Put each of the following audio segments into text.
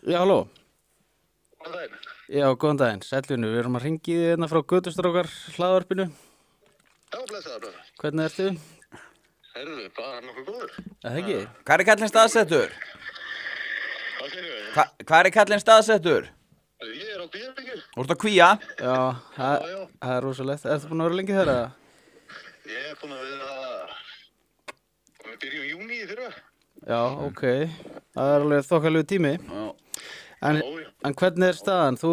Já, halló. Góðan daginn. Já, góðan daginn. Sælunni, við erum að ringi þið hérna frá Götustrákar hlaðvarpinu. Já, blessaður bara. Hvernig ertu? Heyrðu, bara nokkuð góður. Það ekki? Hvar er kallinn staðsettur? Hvað segir við? Hvar er kallinn staðsettur? Ég er á Kvíabryggju. Þú ert að kvíja? Já, það Já. er rosalegt. Ertu búin að vera lengi þar eða? Ég er búinn að vera, við byrjum júní í fyrra. Já, ok. Það er alveg þokkalegu tími. Já. En, Já. en hvernig er staðan? Þú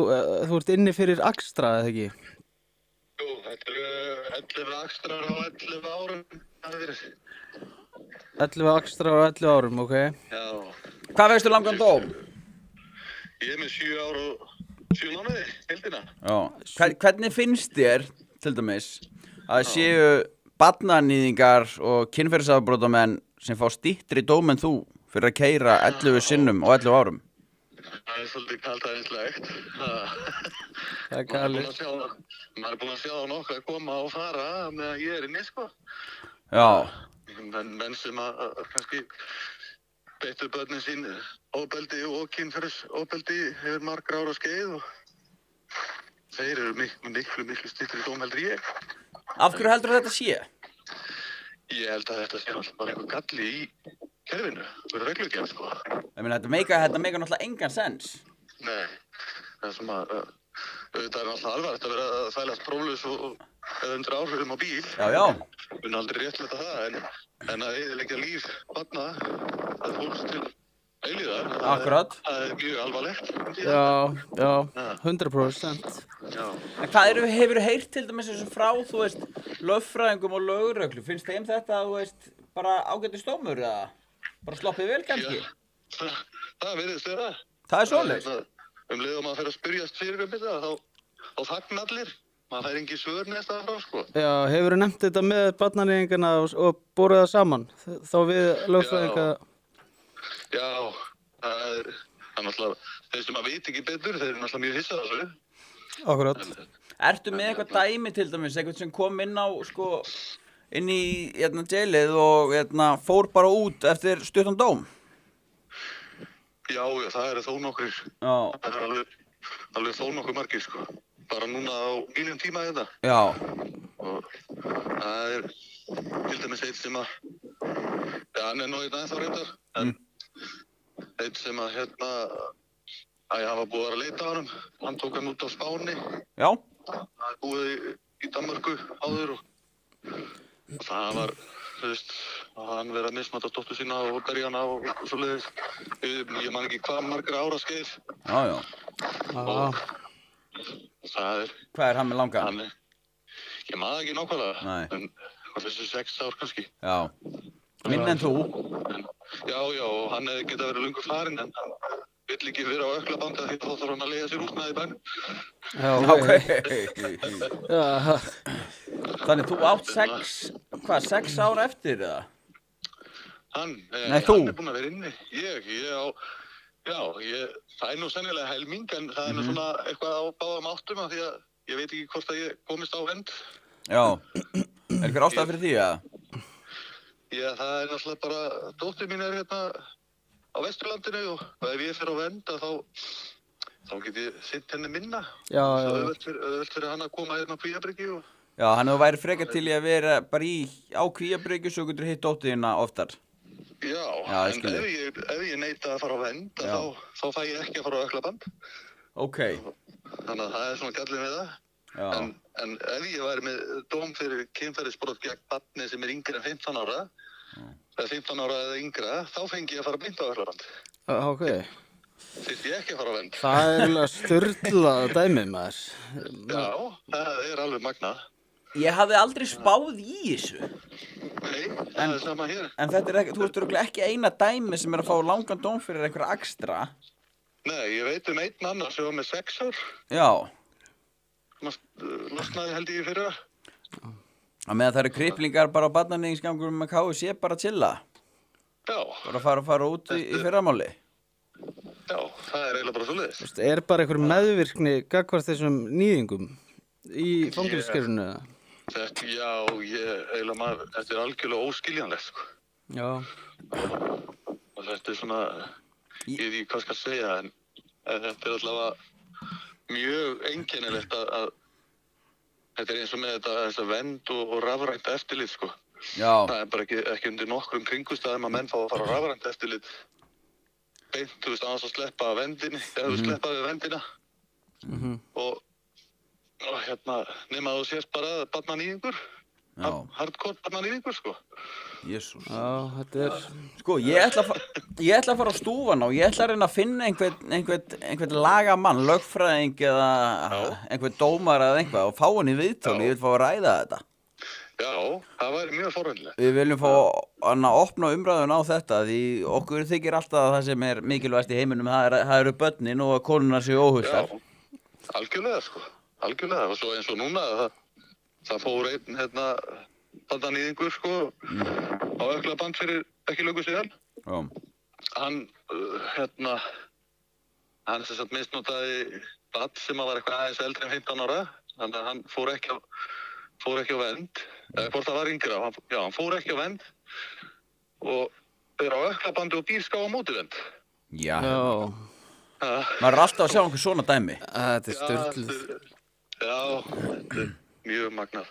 ert inni fyrir Akstra, eða ekki? Jú, þetta eru 11 akstrar á 11 árum. Það er verið. 11 Akstra á 11 árum, ok? Já. Hvað veistu langan dóm? Ég er með 7 ár og 7 mánuði, heildina. Já. Hvernig finnst þér, til dæmis, að séu barnanýðingar og kynferðisafbrotamenn sem fá styttri dóm en þú fyrir að keyra 11 sinnum á 11 árum? Það er svolítið kaldhæðislegt. Það er galið. Maður er búinn að sjá nokkuð að koma og fara meðan ég er inni, sko. Já. Menn sem að kannski beittu börnin sín ofbeldi og kynferðisofbeldi hefur margra ára skeið og þeir eru miklu styttri dóm heldur en ég. Af hverju heldur þetta sé? Ég held að þetta sé alltaf bara einhver galli í kerfinu, einhver reglugerð, sko. Ég meina, þetta meikar náttúrulega engan sens. Nei, það sem að auðvitað er alltaf alvarlegt að vera að þvælast próflaus og eða undir áhrifum á bíl. Já, já. Við erum aldrei réttlæta það, en að eyðileggja líf barna, það er fólks til eilíðar. Akkurat. Það er mjög alvarlegt. Já, 100%. Já. En hvað hefurðu heyrt til dæmis þessu frá, þú veist, lögfræðingum og lögreglu? Finnst þeim þetta, þú veist, bara ágætis dómur eða bara sloppið vel kannski? Já, það virðist vera. Það er svoleiðis. Leið og maður fer að spyrjast fyrir þetta, þá þagna allir. Maður fær engin svör næsta frá, sko. Já, hefurðu nefnt þetta með barnanýðingana og borið það saman? Þá við lögfræðinga... Já, það er náttúrulega, þeir sem að veit ekki betur, þeir eru náttúrulega mjög hissað á þessu. Akkurat. Ertu með eitthvað dæmi til dæmis, eitthvað sem kom inn á, sko, inn í jailið og fór bara út eftir stuttan dóm? Já, það eru þó nokkrir. Já. Það er alveg þó nokkur margir, sko. Bara núna á mínum tíma þetta. Já. Og það er til dæmis eitt sem að, já, hann er nú einn ennþá reyndar, en eitt sem að hann var búið að leita á honum. Hann tók hann út á Spáni. Já. Það er búið í Danmörku áður og það var, þú veist, hann verið að misnota dóttur sína og berja hana og svoleiðis. Ég man ekki hvað margra ára skeið. Já, já. Og það er... Hvað er hann með langa? Ég man það ekki nákvæmlega. Nei. En hvað þessi 6 ár kannski. Já. Minn en þú? Já, og hann hefði getað verið löngu farinn, en hann vill ekki vera á öklabandi því þá þarf hann að leiða sér húsnæði í bænum. Já, ok. Já. Þannig þú átt 6 ár eftir eða? Nei, þú? Hann er búinn að vera inni. Það er nú sennilega helming, en það er nú svona eitthvað á báðum áttum af því að ég veit ekki hvort að ég komist á vernd. Já. Er einhver ástæða fyrir því eða? Já, það er náttúrulega bara, dóttir mín er á Vesturlandinu og ef ég fer á vernd þá get ég sinnt henni minna. Já. Það er auðvelt fyrir hann að koma á Kvíabryggju og... Já, hann hefur væri frekar til í að vera bara á Kvíabryggju svo getur hitt dóttirina oftar. Já, ég en skil ef ég neita að fara á vernd, þá fæ ég ekki að fara á öklaband. Ok. Þannig að það er svona gallið með það. Já. En ef ég væri með dóm fyrir kynferðisbrot gegn barni sem er yngri en 15 ára, eða 15 ára eða yngra, þá fengi ég að fara beint á öklaband. Ok. Þyrfti ég ekki að fara á vernd. Það er alveg sturlað dæmið maður. Já, það er alveg magnað. Ég hafði aldrei spáð í þessu. Nei, það er sama hér. En þetta er ekki, þú ert örugglega ekki eina dæmi sem er að fá langan dóm fyrir einhverja Akstra. Nei, ég veit um einn annar sem var með 6 ár. Já. Losnaði held ég í fyrra. Að meðan það eru kriplingar bara á barnanýðingsgangurum með KFC bara chilla. Já. Bara fara út í fyrramáli. Já, það er eiginlega bara svoleiðis. Er bara einhver meðvirkni gagnvart þessum nýðingum í fangelsiskerfinu eða? Þetta er algjörlega óskiljanlegt, sko. Já. Og þetta er svona, ég veit ekki hvað skal segja, en Þetta allavega mjög einkennilegt að þetta eins og með þessa vernd og rafrænt eftirlit, sko. Já. Það bara ekki undir nokkrum kringumstæðum að menn fá að fara á rafrænt eftirlit beint, þú veist, annars að sleppa vendinni, eða þú sleppa við vendina. Og nema þú sést bara barnanýðingur, hardcore barnanýðingur, sko. Jesús. Já, þetta Sko, ég ætla að fara á stúfana og ég ætla að reyna að finna einhvern lagamann, lögfræðing eða einhvern dómara eða einhvað og fá hann í viðtölu, ég vil fá að ræða þetta. Já, það væri mjög forvænlegt. Við viljum fá hann að opna umræðun á þetta því okkur þykir alltaf að það sem er mikilvægast í heiminum, það eru börnin og konurnar séu óhultar. Já, algjörlega, sko. Algjörlega, og svo eins og núna, það fór einn, barnanýðingur, sko, á ökklaband fyrir ekki löngu síðan. Já. Hann sem sagt misnotaði barn sem var eitthvað aðeins eldri en 15 ára, þannig að hann fór ekki á vernd, eða hvort það var yngra, hann fór ekki á vernd og er á ökklabandi og bílská á mótivernd. Já. Já. Maður er alltaf að sjá einhver svona dæmi. Þetta er styrlið. Já, þetta er mjög magnað.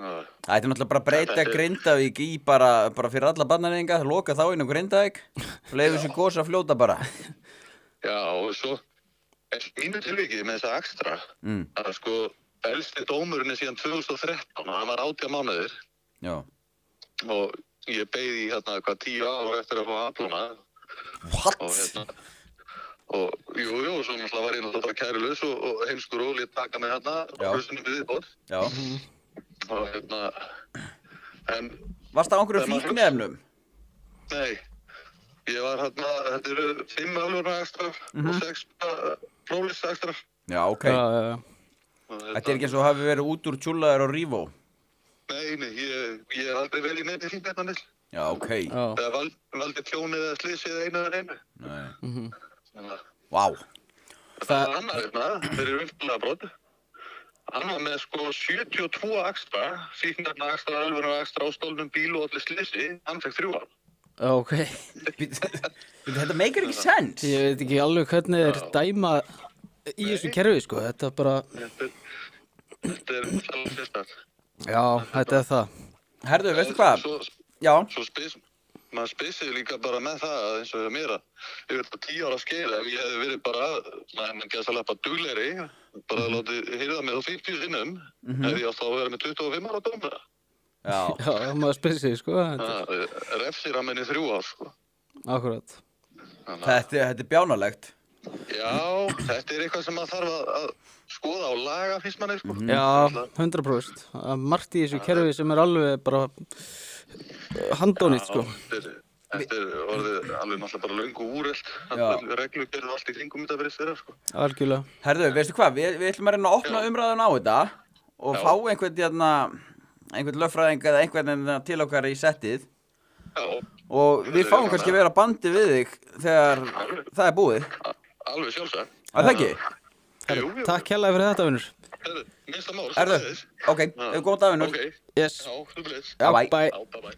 Það er náttúrulega bara að breyta Grindavík í bara fyrir alla barnanýðinga, loka þá inn á Grindavík og leyfa þessu gos að fljóta bara. Já, og svo mínu tilvikið með þessa Axtra, að sko elsti dómurinn síðan 2013 og hann var 18 mánuðir. Já. Og ég beið í 10 ár eftir að fá afplóna. What? Og jú, og svo náttúrulega var ég náttúrulega kærulaus og heimskur og lét taka mig hlusunum viðbót. Já. Og en Varstu á einhverju fíkniefnum? Nei, ég var þetta eru 5 aflöfnarekstrar og 6 próflistrekstrar. Já, ok. Já. Þetta er ekki eins og hafi verið út úr tjúllaðir og rífó? Nei, ég er aldrei vel í nefni fíknefnanil. Já, ok. Það valdi tjónið eða slysið einu eða einu. Nei. Vá. Það var annar fyrir upplega brot. Hann var með sko 72 Axtra, fíknefna Axtra, alvöru Axtra á stólnum bíl og allir slysi, hann fekk 3 ár. Ok. Þetta meikir ekki sens. Ég veit ekki alveg hvernig þeir dæma í þessu kerfi, sko. Þetta er bara... Þetta er svolítið sérstætt. Já, þetta er það. Herðu, veistu hvað? Já. Svo maður spesir líka bara með það eins og mér að yfir 10 ára skeið ef ég hefði verið bara, gæðsalega duglegri, bara látið heyra mig á 50 sinnum, hefði ég átt að vera með 25 ára dómara. Já, maður spesir, sko. Refsir að minni 3 ár, sko. Akkurat. Þetta er bjánalegt. Já, þetta er eitthvað sem maður þarf að skoða og laga fyrst manni, sko. Já, 100%. Það er margt í þessu kerfi sem er alveg bara handónýtt, sko. Þetta er orðið alveg náttúrulega bara löngu úrelt. Reglugerð og allt í kringum þetta verið þeirra, sko. Algjörlega. Herðu, veistu hvað? Við ætlum að reyna að opna umræðun á þetta og fá einhvern lögfræðing eða einhvern til okkar í settið. Já. Og við fáum kannski að vera bandi við þig þegar það er búið. Alveg sjálfsagt. Að það ekki? Jú. Takk hérlega fyrir þetta, vinnur. Herðu, minnsta mál. Herðu, ok, góðan dag, vinnur. Ok. Yes. Já, þú bleið. Já, bye. Bye. Já, bye.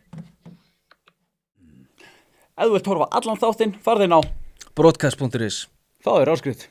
Ef þú vilt horfa allan þáttinn, farðu inn á Broadcast.is. Fáðu þér áskrift.